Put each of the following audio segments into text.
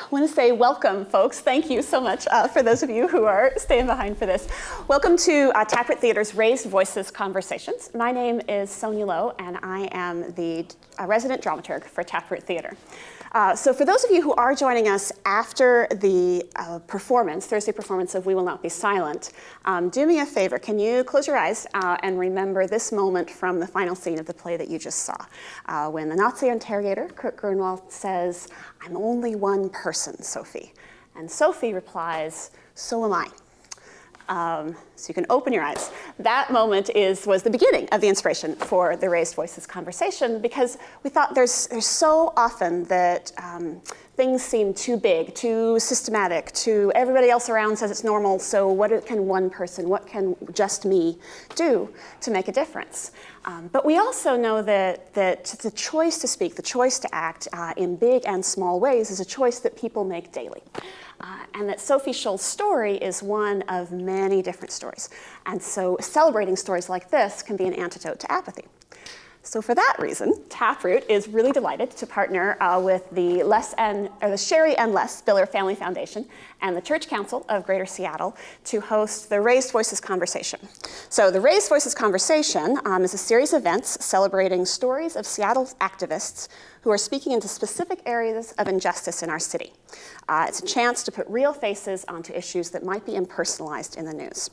I want to say welcome, folks. Thank you so much for those of you who are staying behind for this. Welcome to Taproot Theater's Raised Voices Conversations. My name is Sonia Lowe, and I am the resident dramaturg for Taproot Theater. So for those of you who are joining us after the Thursday performance of We Will Not Be Silent, do me a favor. Can you close your eyes and remember this moment from the final scene of the play that you just saw, when the Nazi interrogator, Kurt Grunwald, says, "I'm only one person, Sophie." And Sophie replies, "So am I." So you can open your eyes. That moment was the beginning of the inspiration for the Raised Voices conversation, because we thought there's so often that things seem too big, too systematic, everybody else around says it's normal, so what can one person, what can just me do to make a difference? But we also know that the choice to speak, the choice to act in big and small ways is a choice that people make daily. And that Sophie Scholl's story is one of many different stories. And so celebrating stories like this can be an antidote to apathy. So for that reason, Taproot is really delighted to partner with the Sheri and Les Spiller Family Foundation and the Church Council of Greater Seattle to host the Raised Voices Conversation. So the Raised Voices Conversation is a series of events celebrating stories of Seattle activists who are speaking into specific areas of injustice in our city. It's a chance to put real faces onto issues that might be impersonalized in the news.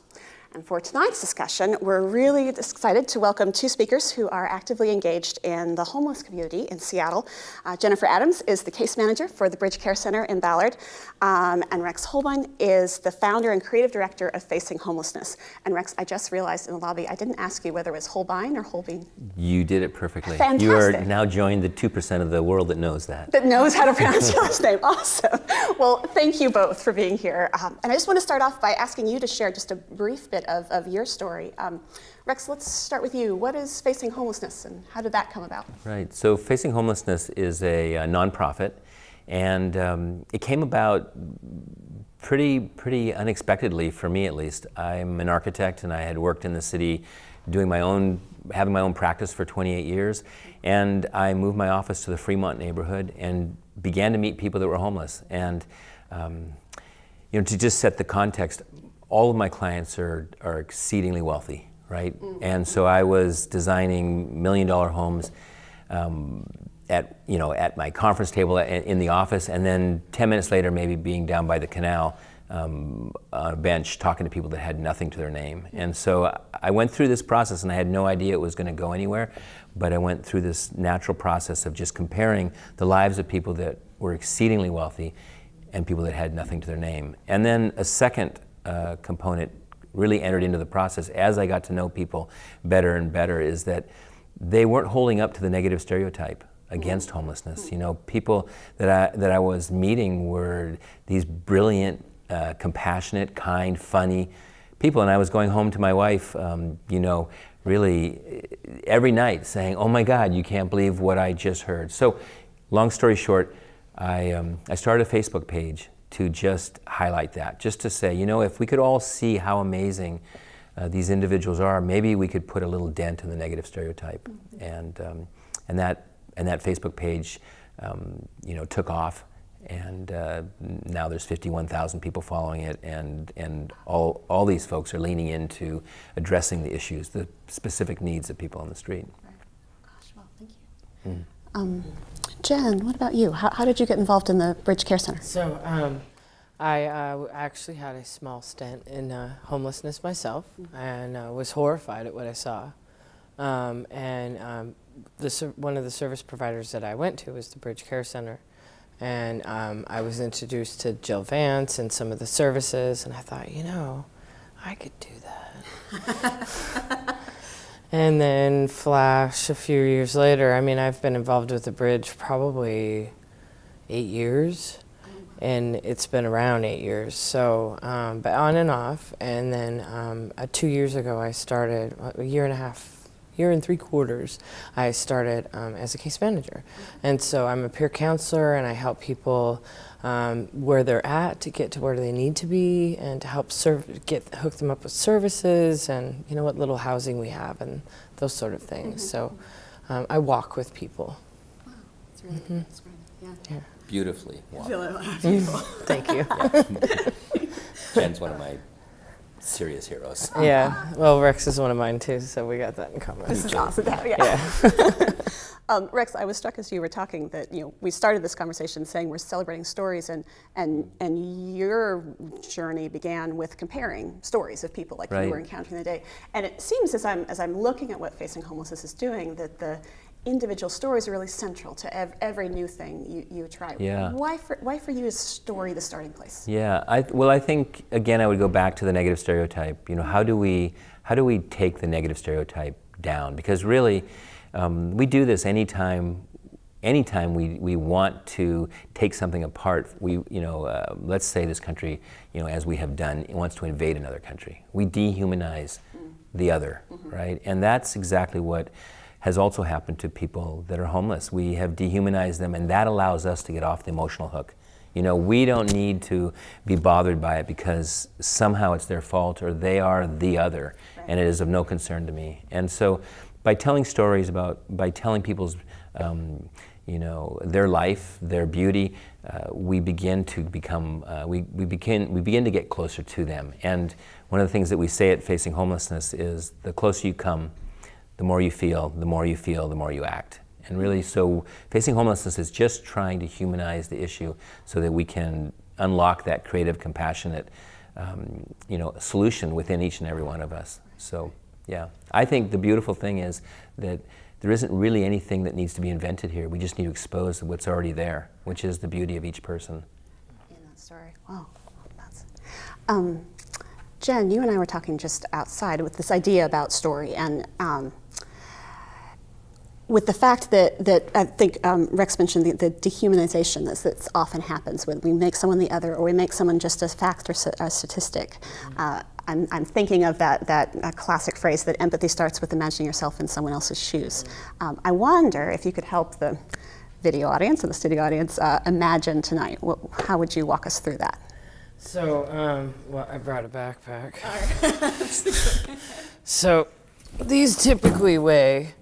And for tonight's discussion, we're really excited to welcome two speakers who are actively engaged in the homeless community in Seattle. Jennifer Adams is the case manager for the Bridge Care Center in Ballard, and Rex Holbein is the founder and creative director of Facing Homelessness. And Rex, I just realized in the lobby, I didn't ask you whether it was Holbein or Holbein. You did it perfectly. Fantastic. You are now joined the 2% of the world that knows that. That knows how to pronounce your last name. Awesome. Well, thank you both for being here. And I just want to start off by asking you to share just a brief bit of your story. Rex, let's start with you. What is Facing Homelessness and how did that come about? Right, so Facing Homelessness is a nonprofit, and it came about pretty unexpectedly, for me at least. I'm an architect and I had worked in the city having my own practice for 28 years, and I moved my office to the Fremont neighborhood and began to meet people that were homeless. And to just set the context, all of my clients are exceedingly wealthy, right? Mm-hmm. And so I was designing $1 million homes at my conference table in the office, and then 10 minutes later, maybe being down by the canal on a bench talking to people that had nothing to their name. And so I went through this process, and I had no idea it was going to go anywhere, but I went through this natural process of just comparing the lives of people that were exceedingly wealthy and people that had nothing to their name. And then a second component really entered into the process as I got to know people better and better, is that they weren't holding up to the negative stereotype against homelessness. You know, people that I was meeting were these brilliant, compassionate, kind, funny people, and I was going home to my wife, really every night saying, "Oh my God, you can't believe what I just heard." So, long story short, I started a Facebook page to just highlight that, just to say, if we could all see how amazing these individuals are, maybe we could put a little dent in the negative stereotype. Mm-hmm. And that Facebook page, took off, and now there's 51,000 people following it, and all these folks are leaning into addressing the issues, the specific needs of people on the street. Right. Gosh, well, thank you. Mm. Jen, what about you? How did you get involved in the Bridge Care Center? So I actually had a small stint in homelessness myself, and was horrified at what I saw. One of the service providers that I went to was the Bridge Care Center, and I was introduced to Jill Vance and some of the services, and I thought, I could do that. And then flash a few years later, I've been involved with the Bridge probably 8 years, and it's been around 8 years, so, but on and off. And then 2 years ago, I started, year and 3/4, I started as a case manager. And so I'm a peer counselor, and I help people where they're at to get to where they need to be, and to help hook them up with services, and what little housing we have, and those sort of things. Mm-hmm. So I walk with people. Wow, that's really good. That's great. Yeah. beautifully walk. Thank you. Jen's one of my serious heroes. Yeah. Well, Rex is one of mine too, so we got that in common. This is awesome. Yeah. Rex, I was struck as you were talking that we started this conversation saying we're celebrating stories, and your journey began with comparing stories of people like you were encountering the day. And it seems as I'm looking at what Facing Homelessness is doing that the individual stories are really central to every new thing you try. Yeah. Why for you is story the starting place? Yeah. I think again I would go back to the negative stereotype. How do we take the negative stereotype down? Because really. We do this anytime we want to take something apart. Let's say this country, as we have done, wants to invade another country. We dehumanize the other, right? And that's exactly what has also happened to people that are homeless. We have dehumanized them, and that allows us to get off the emotional hook. We don't need to be bothered by it because somehow it's their fault or they are the other, and it is of no concern to me. And so, by telling stories by telling people's, their life, their beauty, we begin to become, we begin to get closer to them. And one of the things that we say at Facing Homelessness is the closer you come, the more you feel, the more you feel, the more you act. And really, so Facing Homelessness is just trying to humanize the issue so that we can unlock that creative, compassionate, solution within each and every one of us. So. Yeah, I think the beautiful thing is that there isn't really anything that needs to be invented here. We just need to expose what's already there, which is the beauty of each person. In that story. Wow. Jen, you and I were talking just outside with this idea about story, and with the fact that I think Rex mentioned the dehumanization that often happens when we make someone the other, or we make someone just a fact or a statistic. I'm thinking of that classic phrase that empathy starts with imagining yourself in someone else's shoes. I wonder if you could help the video audience and the studio audience imagine tonight. How would you walk us through that? So, I brought a backpack. So, these typically weigh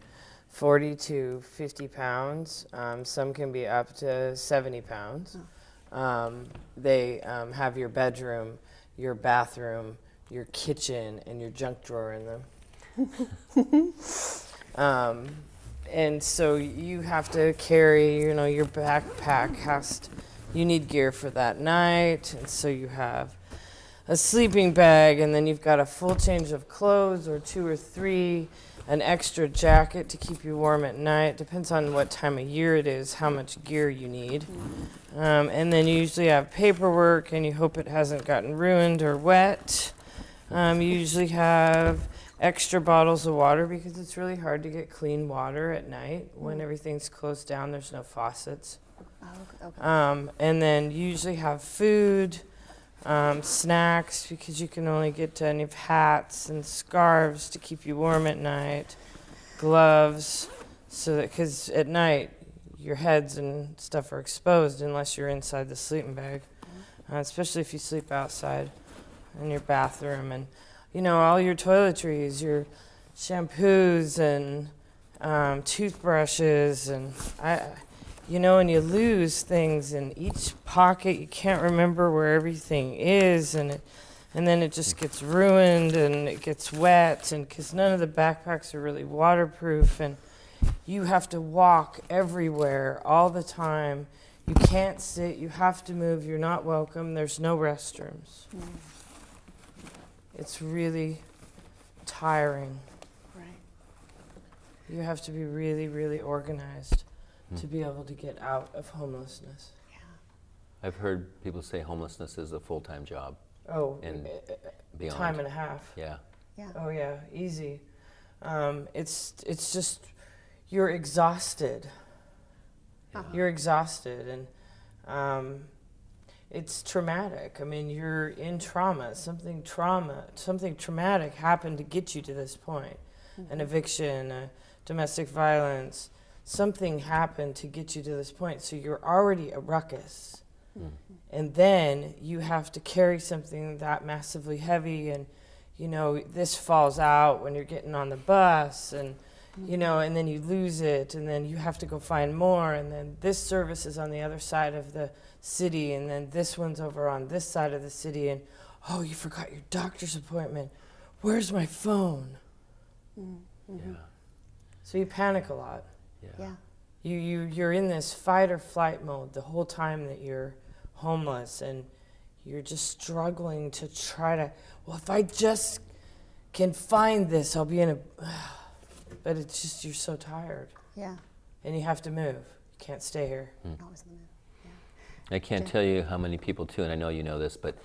40 to 50 pounds. Some can be up to 70 pounds. They have your bedroom, your bathroom, your kitchen, and your junk drawer in them. And so you have to carry, your backpack you need gear for that night. And so you have a sleeping bag, and then you've got a full change of clothes, or 2 or 3, an extra jacket to keep you warm at night. Depends on what time of year it is, how much gear you need. And then you usually have paperwork, and you hope it hasn't gotten ruined or wet. You usually have extra bottles of water because it's really hard to get clean water at night when everything's closed down. There's no faucets. Okay. And then you usually have food, snacks, because you can only get to any hats and scarves to keep you warm at night, gloves, so that because at night your heads and stuff are exposed unless you're inside the sleeping bag, especially if you sleep outside in your bathroom, and all your toiletries, your shampoos and toothbrushes, and and you lose things in each pocket. You can't remember where everything is, and then it just gets ruined and it gets wet, and because none of the backpacks are really waterproof, and you have to walk everywhere all the time. You can't sit, you have to move, you're not welcome, there's no restrooms. It's really tiring. Right. You have to be really, really organized to be able to get out of homelessness. Yeah. I've heard people say homelessness is a full-time job. Oh, and beyond. Time and a half. Yeah. Yeah. Oh yeah, easy. It's just you're exhausted. You're exhausted, and it's traumatic. I mean, you're in trauma. Something traumatic happened to get you to this point. An eviction, domestic violence. Something happened to get you to this point. So you're already a ruckus. And then you have to carry something that massively heavy, and this falls out when you're getting on the bus, and you know, and then you lose it, and then you have to go find more, and then this service is on the other side of the city, and then this one's over on this side of the city, and oh, you forgot your doctor's appointment. Where's my phone? Yeah. So you panic a lot. Yeah. You're in this fight or flight mode the whole time that you're homeless, and you're just struggling to try to, well, if I just can find this, I'll be in a, but it's just, you're so tired. Yeah. And you have to move. You can't stay here. Always in the mood. I can't tell you how many people too, and I know you know this, but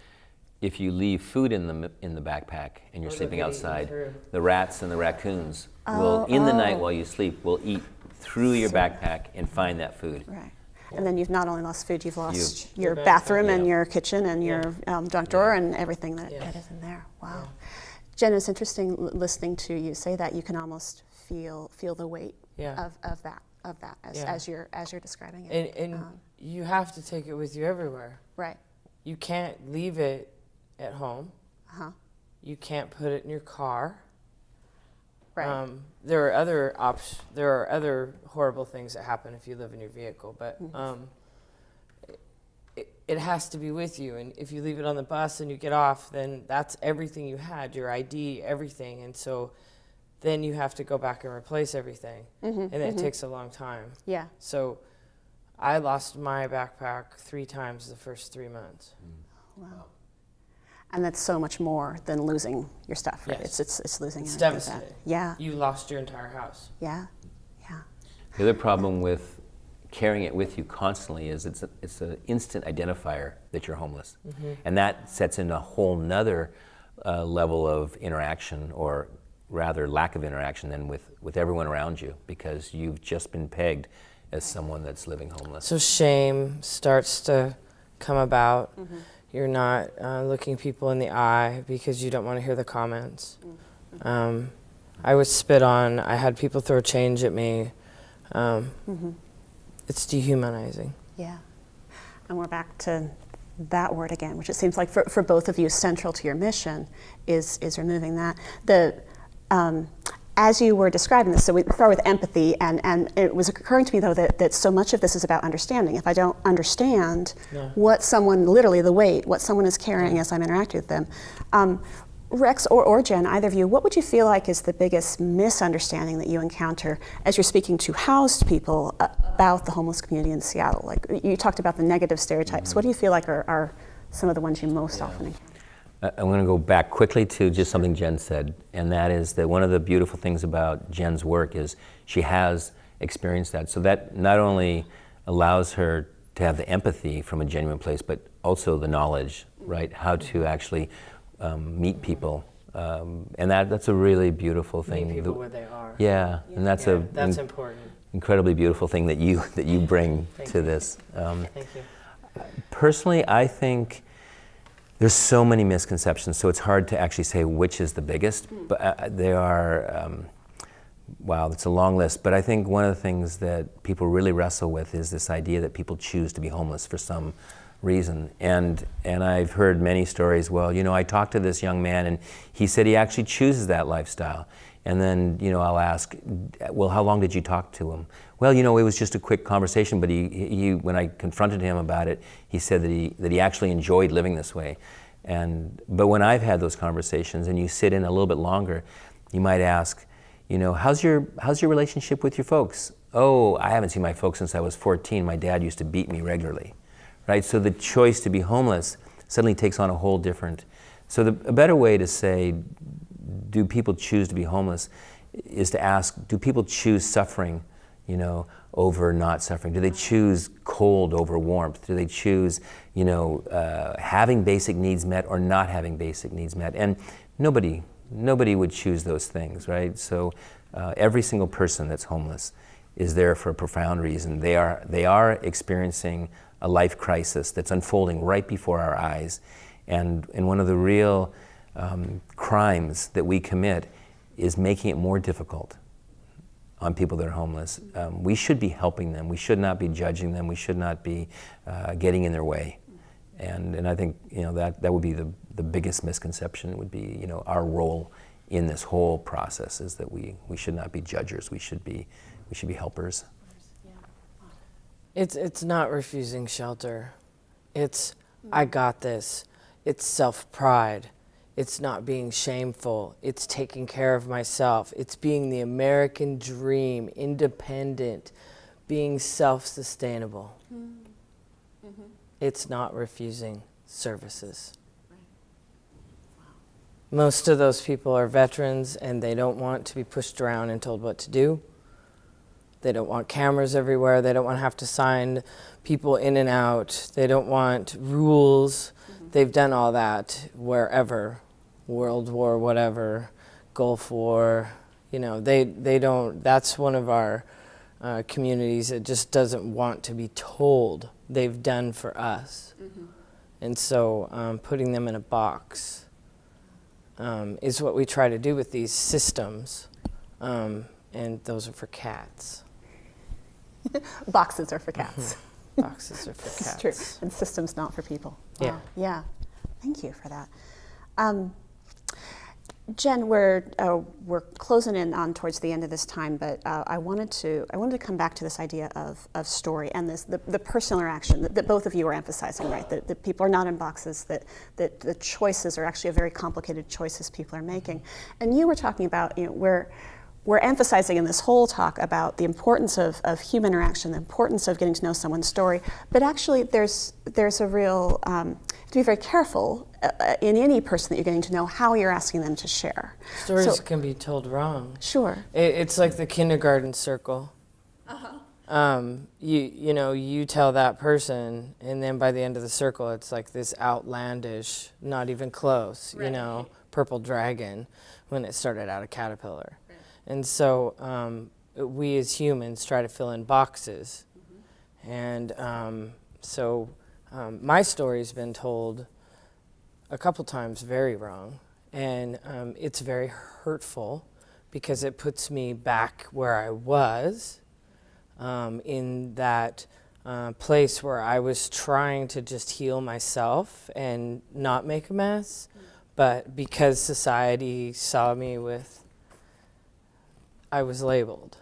if you leave food in the backpack and you're sleeping outside, the rats and the raccoons will, in the night while you sleep, will eat through your backpack and find that food. Right. And then you've not only lost food, you've lost Your your bathroom and Yeah. your kitchen and your junk drawer and everything that is in there. Wow. Jen, it's interesting listening to you say that. You can almost feel the weight of that as you're describing it. And you have to take it with you everywhere. Right. You can't leave it at home. You can't put it in your car. Right. There are other horrible things that happen if you live in your vehicle, but it has to be with you. And if you leave it on the bus and you get off, then that's everything you had, your ID, everything. And so then you have to go back and replace everything, and it takes a long time. Yeah. So I lost my backpack 3 times the first 3 months. Wow. And that's so much more than losing your stuff, right? Yes. It's losing It's everything like that. devastating. Yeah. You lost your entire house. Yeah. Yeah. The other problem with carrying it with you constantly is it's an instant identifier that you're homeless. And that sets in a whole nother level of interaction, or rather lack of interaction, than with everyone around you, because you've just been pegged as someone that's living homeless. So shame starts to come about. You're not looking people in the eye because you don't want to hear the comments. I was spit on. I had people throw change at me. It's dehumanizing. Yeah. And we're back to that word again, which it seems like for both of you, central to your mission is removing that. As you were describing this, so we start with empathy, and it was occurring to me, though, that so much of this is about understanding. If I don't understand what someone, literally the weight, what someone is carrying as I'm interacting with them. Rex or Jen, either of you, what would you feel like is the biggest misunderstanding that you encounter as you're speaking to housed people about the homeless community in Seattle? Like, you talked about the negative stereotypes. What do you feel like are some of the ones you most often encounter? I'm going to go back quickly to just something Jen said, and that is that one of the beautiful things about Jen's work is she has experienced that. So that not only allows her to have the empathy from a genuine place, but also the knowledge, right? How to actually meet people. And that's a really beautiful thing. Meet people where they are. Yeah, and that's that's important. incredibly beautiful thing that you bring to this. Thank you. Personally, I think there's so many misconceptions, so it's hard to actually say which is the biggest, but they are, wow, it's a long list, but I think one of the things that people really wrestle with is this idea that people choose to be homeless for some reason. And I've heard many stories, well, I talked to this young man and he said he actually chooses that lifestyle. And then, I'll ask, well, how long did you talk to him? Well, it was just a quick conversation, but he when I confronted him about it, he said that he actually enjoyed living this way. But when I've had those conversations and you sit in a little bit longer, you might ask, how's your relationship with your folks? Oh, I haven't seen my folks since I was 14. My dad used to beat me regularly, right? So the choice to be homeless suddenly takes on a whole different. So a better way to say, do people choose to be homeless, is to ask, do people choose suffering, over not suffering? Do they choose cold over warmth? Do they choose, having basic needs met or not having basic needs met? And nobody would choose those things, right? So every single person that's homeless is there for a profound reason. They are experiencing a life crisis that's unfolding right before our eyes. And one of the real crimes that we commit is making it more difficult on people that are homeless. We should be helping them. We should not be judging them. We should not be getting in their way. And I think that would be the biggest misconception, would be our role in this whole process is that we should not be judges. We should be helpers. It's not refusing shelter. It's, I got this. It's self-pride. It's not being shameful. It's taking care of myself. It's being the American dream, independent, being self-sustainable. Mm-hmm. It's not refusing services. Right. Wow. Most of those people are veterans, and they don't want to be pushed around and told what to do. They don't want cameras everywhere. They don't want to have to sign people in and out. They don't want rules. Mm-hmm. They've done all that wherever, World War, whatever, Gulf War. You know, they don't. That's one of our communities that just doesn't want to be told they've done for us. Mm-hmm. And so putting them in a box is what we try to do with these systems. And those are for cats. Boxes are for cats. Boxes are for cats. It's true. And systems not for people. Wow. Yeah. Yeah. Thank you for that. Jen, we're closing in on towards the end of this time, but I wanted to come back to this idea of story and the personal interaction that both of you are emphasizing, right? That people are not in boxes, that the choices are actually a very complicated choices people are making. And you were talking about, we're emphasizing in this whole talk about the importance of human interaction, the importance of getting to know someone's story, but actually there's a real, to be very careful in any person that you're getting to know how you're asking them to share. Stories can be told wrong. Sure. It's like the kindergarten circle. Uh-huh. You tell that person, and then by the end of the circle, it's like this outlandish, not even close, right. Purple dragon when it started out a caterpillar. And so we as humans try to fill in boxes. Mm-hmm. And so my story's been told a couple times very wrong. And it's very hurtful because it puts me back where I was in that place where I was trying to just heal myself and not make a mess. Mm-hmm. But because society saw me I was labeled.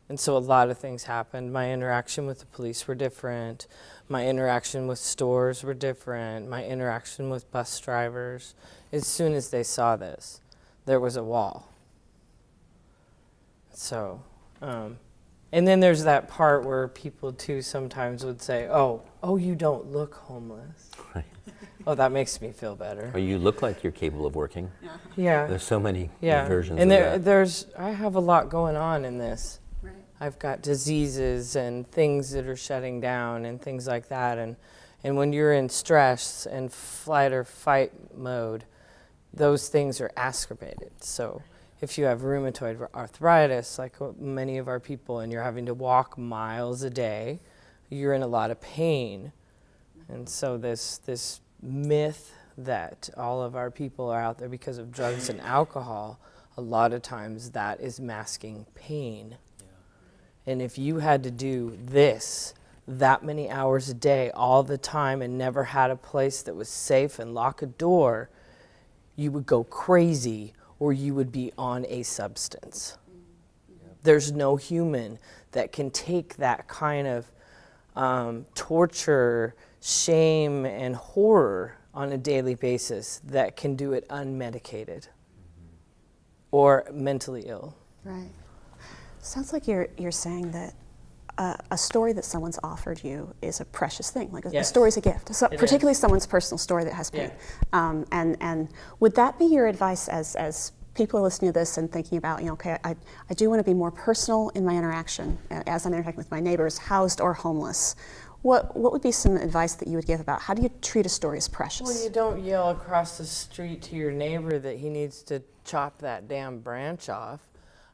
And so a lot of things happened. My interaction with the police were different. My interaction with stores were different. My interaction with bus drivers. As soon as they saw this, there was a wall. So, and then there's that part where people too sometimes would say, oh, you don't look homeless. Right. Oh, that makes me feel better. Or you look like you're capable of working. Yeah. There's so many versions and of that. I have a lot going on in this. Right. I've got diseases and things that are shutting down and things like that. And when you're in stress and flight or fight mode, those things are exacerbated. So if you have rheumatoid arthritis, like many of our people, and you're having to walk miles a day, you're in a lot of pain. And so this myth that all of our people are out there because of drugs and alcohol, a lot of times that is masking pain. Yeah. And if you had to do this that many hours a day all the time and never had a place that was safe and lock a door, you would go crazy or you would be on a substance. Yeah. There's no human that can take that kind of torture, shame, and horror on a daily basis that can do it unmedicated or mentally ill. Right. Sounds like you're saying that a story that someone's offered you is a precious thing. Like a story's a gift, so particularly someone's personal story that has pain. Yeah. And would that be your advice as people are listening to this and thinking about, okay, I do want to be more personal in my interaction as I'm interacting with my neighbors, housed or homeless. What would be some advice that you would give about how do you treat a story as precious? Well, you don't yell across the street to your neighbor that he needs to chop that damn branch off.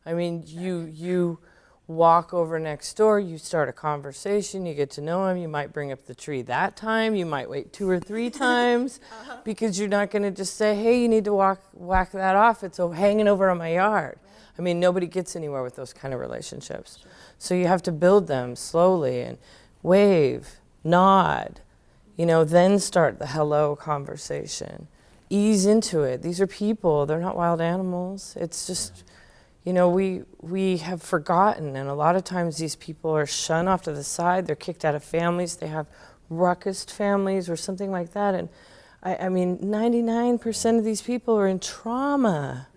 I mean, you walk over next door, you start a conversation, you get to know him, you might bring up the tree that time, you might wait 2 or 3 times because you're not going to just say, hey, you need to whack that off, it's hanging over on my yard. I mean, nobody gets anywhere with those kind of relationships. Sure. So you have to build them slowly and wave, nod, then start the hello conversation. ease into it. These are people, they're not wild animals. It's just, you know, we have forgotten, and a lot of times these people are shunned off to the side, they're kicked out of families, they have ruckus families or something like that. And I mean, 99% of these people are in trauma.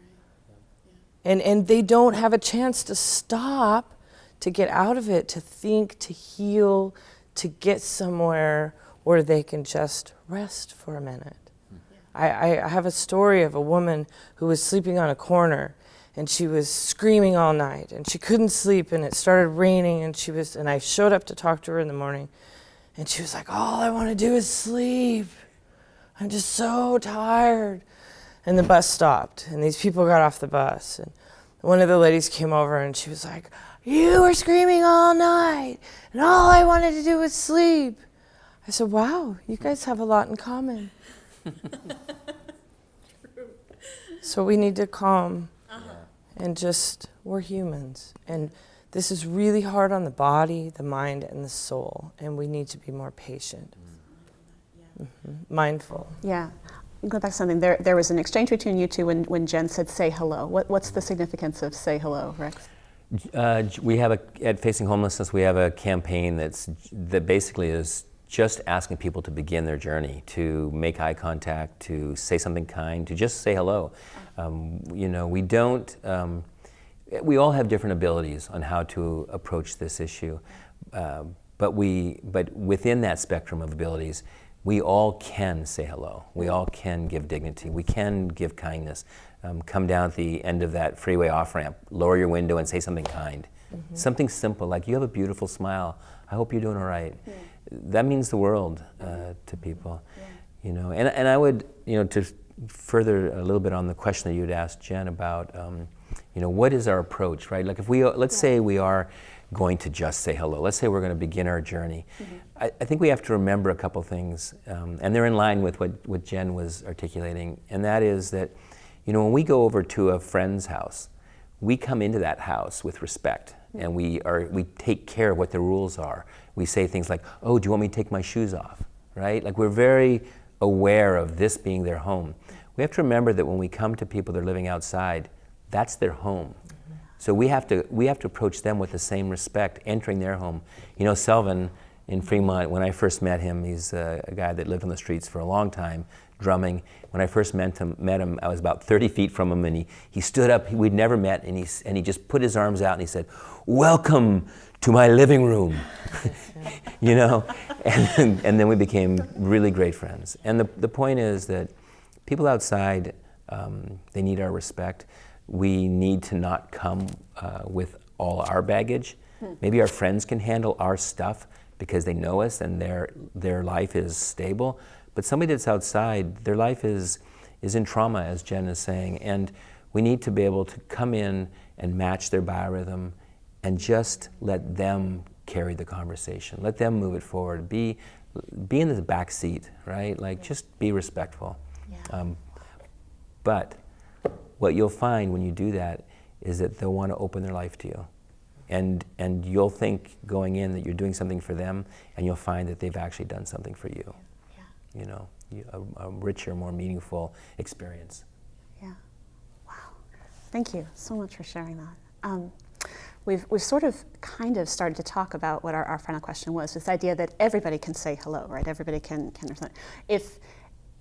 And they don't have a chance to stop, to get out of it, to think, to heal, to get somewhere where they can just rest for a minute. I have a story of a woman who was sleeping on a corner, and she was screaming all night, and she couldn't sleep, and it started raining, and I showed up to talk to her in the morning, and she was like, all I want to do is sleep. I'm just so tired. And the bus stopped, and these people got off the bus, and one of the ladies came over, and she was like, you were screaming all night, and all I wanted to do was sleep. I said, wow, you guys have a lot in common. So we need to calm and just, we're humans. And this is really hard on the body, the mind, and the soul, and we need to be more patient. Mindful. Yeah. Go back to something. There was an exchange between you two when Jen said, say hello. What's the significance of say hello, Rex? We have at Facing Homelessness, we have a campaign that basically is just asking people to begin their journey, to make eye contact, to say something kind, to just say hello. You know, we don't, we all have different abilities on how to approach this issue, but within that spectrum of abilities, we all can say hello. We all can give dignity. We can give kindness. Come down at the end of that freeway off-ramp, lower your window and say something kind. Something simple like, you have a beautiful smile. I hope you're doing all right. Yeah. That means the world to people. Yeah. You know, and I would, you know, to further a little bit on the question that you'd asked Jen about, you know, what is our approach, right? Like if let's say we are going to just say hello. Let's say we're going to begin our journey. I think we have to remember a couple things, and they're in line with what Jen was articulating, and that is that, you know, when we go over to a friend's house, we come into that house with respect, and we take care of what the rules are. We say things like, oh, do you want me to take my shoes off, right? Like we're very aware of this being their home. We have to remember that when we come to people that are living outside, that's their home. So we have to approach them with the same respect, entering their home. You know, Selvin in Fremont, when I first met him, he's a guy that lived on the streets for a long time, drumming. When I first met him, I was about 30 feet from him, and he stood up. We'd never met, and he just put his arms out and he said, "Welcome to my living room," you know. And then we became really great friends. And the point is that people outside, they need our respect. We need to not come with all our baggage. Maybe our friends can handle our stuff because they know us and their life is stable. But somebody that's outside, their life is in trauma, as Jen is saying, and we need to be able to come in and match their biorhythm and just let them carry the conversation. Let them move it forward. Be in the back seat, right? Like, just be respectful. Yeah. But what you'll find when you do that is that they'll want to open their life to you. And you'll think going in that you're doing something for them, and you'll find that they've actually done something for you. Yeah. You know, a richer, more meaningful experience. Yeah. Wow. Thank you so much for sharing that. We've sort of kind of started to talk about what our final question was, this idea that everybody can say hello, right? Everybody can respond.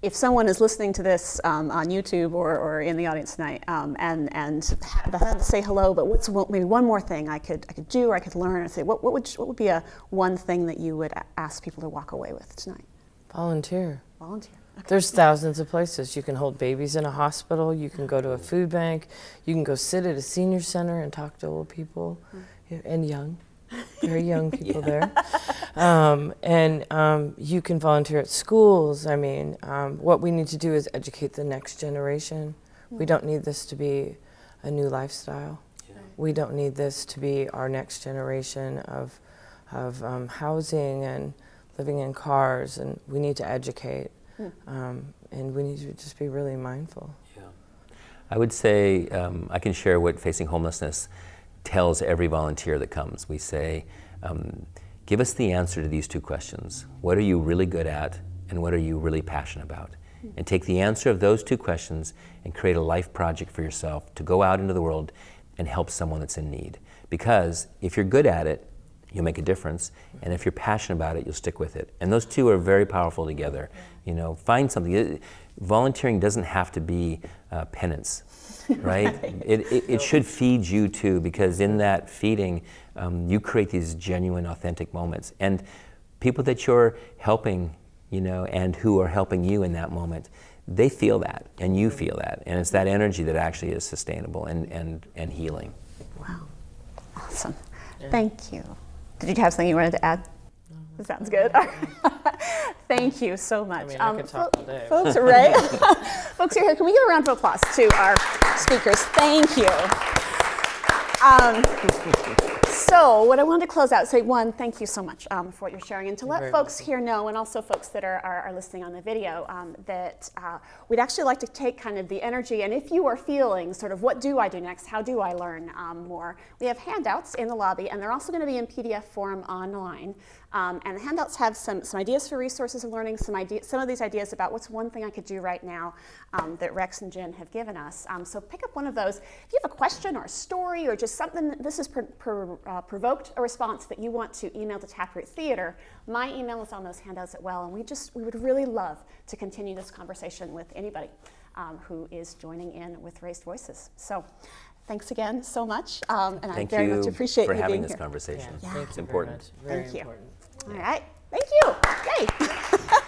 If someone is listening to this on YouTube or in the audience tonight and had to say hello, but what's maybe one more thing I could do or I could learn, or say, what would be one thing that you would ask people to walk away with tonight? Volunteer. Volunteer. Okay. There's thousands of places. You can hold babies in a hospital. You can go to a food bank. You can go sit at a senior center and talk to old people and young. Very young people there. You can volunteer at schools. I mean, what we need to do is educate the next generation. We don't need this to be a new lifestyle. Yeah. We don't need this to be our next generation of housing and living in cars, and we need to educate. And we need to just be really mindful. Yeah. I would say, I can share what Facing Homelessness tells every volunteer that comes. We say, give us the answer to these two questions. What are you really good at, and what are you really passionate about? and take the answer of those 2 questions and create a life project for yourself to go out into the world and help someone that's in need. Because if you're good at it, you'll make a difference, and if you're passionate about it, you'll stick with it. And those 2 are very powerful together. You know, find something. Volunteering doesn't have to be penance, right? It should feed you too, because in that feeding, you create these genuine, authentic moments. And people that you're helping, you know, and who are helping you in that moment, they feel that, and you feel that. And it's that energy that actually is sustainable and healing. Wow. Awesome. Thank you. Did you have something you wanted to add? No. Sounds good. Thank you so much. I mean, I could talk all day. Folks, right? Folks who are here, can we give a round of applause to our speakers? Thank you. So what I wanted to close out, say one, thank you so much for what you're sharing, and to let folks here know, and also folks that are listening on the video, that we'd actually like to take kind of the energy, and if you are feeling sort of what do I do next, how do I learn more, we have handouts in the lobby, and they're also going to be in PDF form online. And the handouts have some ideas for resources of learning, some of these ideas about what's one thing I could do right now that Rex and Jen have given us. So pick up one of those. If you have a question or a story or just something that this has provoked a response that you want to email to Taproot Theatre, my email is on those handouts as well, and we would really love to continue this conversation with anybody who is joining in with Raised Voices. So thanks again so much, and I very much appreciate you being here. Thank you for having this conversation. Yeah, it's important. Very Thank you. important. All right. Thank you. Yay.